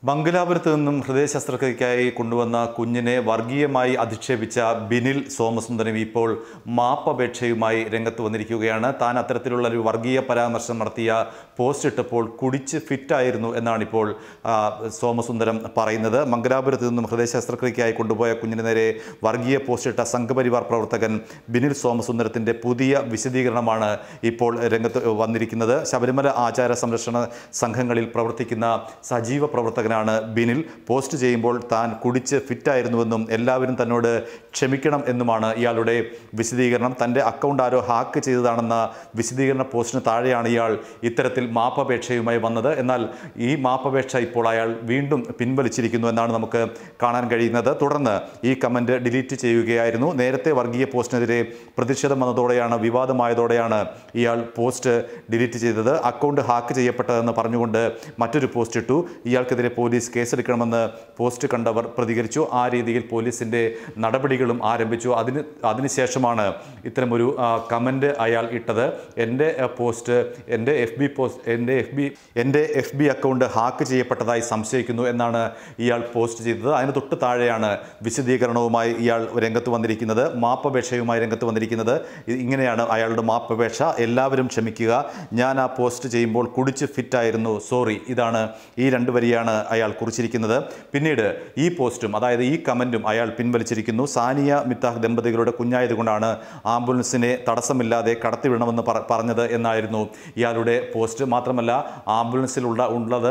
മംഗലാപുരത്ത് നിന്നും ഹൃദയ ശസ്ത്രക്രിയയ്ക്കായി കൊണ്ടുവന്ന കുഞ്ഞിനെ വർഗീയമായി അധിക്ഷേപിച്ച ബിനിൽ സോമസുന്ദരം ഇപ്പോൾ മാപ്പപേക്ഷയുമായി രംഗത്ത് വന്നിരിക്കുകയാണ്. താൻ അത്തരത്തിലുള്ള ഒരു വർഗീയ പരാമർശം നടത്തിയ പോസ്റ്റ് ഇട്ടപ്പോൾ കുടിച്ച് ഫിറ്റായിരുന്നു എന്നാണ് ഇപ്പോൾ സോമസുന്ദരം പറയുന്നത്. മംഗലാപുരത്ത് നിന്നും ഹൃദയ ശസ്ത്രക്രിയയ്ക്കായി കൊണ്ടുപോയ കുഞ്ഞിന് നേരെ വർഗീയ പോസ്റ്റ് ഇട്ട സംഘപരിവാർ പ്രവർത്തകൻ ബിനിൽ സോമസുന്ദരത്തിൻ്റെ പുതിയ വിശദീകരണമാണ് ഇപ്പോൾ രംഗത്ത് വന്നിരിക്കുന്നത്. ശബരിമല ആചാര സംരക്ഷണ സംഘങ്ങളിൽ പ്രവർത്തിക്കുന്ന സജീവ പ്രവർത്തകൻ ബിനിൽ പോസ്റ്റ് ചെയ്യുമ്പോൾ താൻ കുടിച്ച് ഫിറ്റായിരുന്നുവെന്നും എല്ലാവരും തന്നോട് ക്ഷമിക്കണം എന്നുമാണ് ഇയാളുടെ വിശദീകരണം. തൻ്റെ അക്കൗണ്ട് ആരോ ഹാക്ക് ചെയ്തതാണെന്ന വിശദീകരണ പോസ്റ്റിന് താഴെയാണ് ഇയാൾ ഇത്തരത്തിൽ മാപ്പപേക്ഷയുമായി വന്നത്. എന്നാൽ ഈ മാപ്പപേക്ഷ ഇപ്പോൾ അയാൾ വീണ്ടും പിൻവലിച്ചിരിക്കുന്നു എന്നാണ് നമുക്ക് കാണാൻ കഴിയുന്നത്. തുടർന്ന് ഈ കമൻറ്റ് ഡിലീറ്റ് ചെയ്യുകയായിരുന്നു. നേരത്തെ വർഗീയ പോസ്റ്റിനെതിരെ പ്രതിഷേധം വന്നതോടെയാണ്, വിവാദമായതോടെയാണ് ഇയാൾ പോസ്റ്റ് ഡിലീറ്റ് ചെയ്തത്. അക്കൗണ്ട് ഹാക്ക് ചെയ്യപ്പെട്ടതെന്ന് പറഞ്ഞുകൊണ്ട് മറ്റൊരു പോസ്റ്റ് ഇട്ടു. ഇയാൾക്കെതിരെ പോലീസ് കേസെടുക്കണമെന്ന് പോസ്റ്റ് കണ്ടവർ പ്രതികരിച്ചു. ആ രീതിയിൽ പോലീസിൻ്റെ നടപടികളും ആരംഭിച്ചു. അതിനുശേഷമാണ് ഇത്തരമൊരു കമൻറ്റ് അയാൾ ഇട്ടത്. എൻ്റെ എഫ് ബി അക്കൗണ്ട് ഹാക്ക് ചെയ്യപ്പെട്ടതായി സംശയിക്കുന്നു എന്നാണ് ഇയാൾ പോസ്റ്റ് ചെയ്തത്. അതിന് തൊട്ട് താഴെയാണ് വിശദീകരണവുമായി ഇയാൾ രംഗത്ത് വന്നിരിക്കുന്നത്, മാപ്പപേക്ഷയുമായി രംഗത്ത് വന്നിരിക്കുന്നത്. ഇങ്ങനെയാണ് അയാളുടെ മാപ്പപേക്ഷ: എല്ലാവരും ക്ഷമിക്കുക, ഞാൻ ആ പോസ്റ്റ് ചെയ്യുമ്പോൾ കുടിച്ച് ഫിറ്റായിരുന്നു, സോറി. ഇതാണ് ഈ രണ്ട് വരിയാണ് അയാൾ കുറിച്ചിരിക്കുന്നത്. പിന്നീട് ഈ പോസ്റ്റും, അതായത് ഈ കമൻറ്റും അയാൾ പിൻവലിച്ചിരിക്കുന്നു. സാനിയ മിത്താഹ് ദമ്പതികളുടെ കുഞ്ഞായതുകൊണ്ടാണ് ആംബുലൻസിനെ തടസ്സമില്ലാതെ കടത്തിവിടണമെന്ന് പറഞ്ഞത് എന്നായിരുന്നു ഇയാളുടെ പോസ്റ്റ്. മാത്രമല്ല, ആംബുലൻസിൽ ഉള്ളത്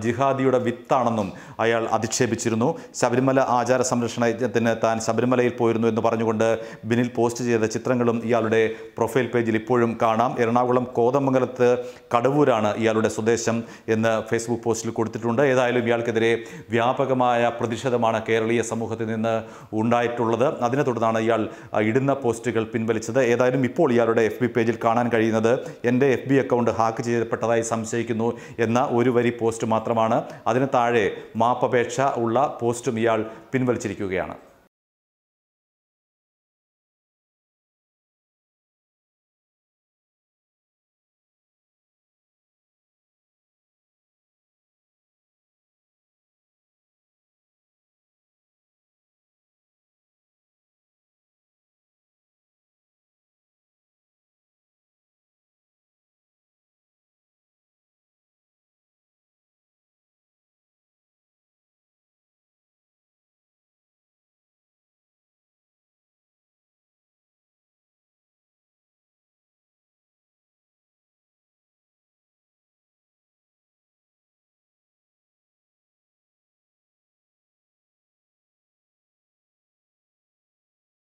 ജിഹാദിയുടെ വിത്താണെന്നും അയാൾ അധിക്ഷേപിച്ചിരുന്നു. ശബരിമല ആചാര സംരക്ഷണത്തിന് താൻ ശബരിമലയിൽ പോയിരുന്നു എന്ന് പറഞ്ഞുകൊണ്ട് ബിനിൽ പോസ്റ്റ് ചെയ്ത ചിത്രങ്ങളും ഇയാളുടെ പ്രൊഫൈൽ പേജിൽ ഇപ്പോഴും കാണാം. എറണാകുളം കോതമംഗലത്ത് കടവൂരാണ് ഇയാളുടെ സ്വദേശം എന്ന് ഫേസ്ബുക്ക് പോസ്റ്റിൽ കൊടുത്തിട്ടുണ്ട്. ഏതായാലും ഇയാൾക്കെതിരെ വ്യാപകമായ പ്രതിഷേധമാണ് കേരളീയ സമൂഹത്തിൽ നിന്ന് ഉണ്ടായിട്ടുള്ളത്. അതിനെ തുടർന്നാണ് ഇയാൾ ഇടുന്ന പോസ്റ്റുകൾ പിൻവലിച്ചത്. ഏതായാലും ഇപ്പോൾ ഇയാളുടെ FB പേജിൽ കാണാൻ കഴിയുന്നത് എൻ്റെ FB അക്കൗണ്ട് ഹാക്ക് ചെയ്യപ്പെട്ടതായി സംശയിക്കുന്നു എന്ന ഒരു വരി പോസ്റ്റ് മാത്രമാണ്. അതിന് താഴെ മാപ്പപേക്ഷ ഉള്ള പോസ്റ്റും ഇയാൾ പിൻവലിച്ചിരിക്കുകയാണ്.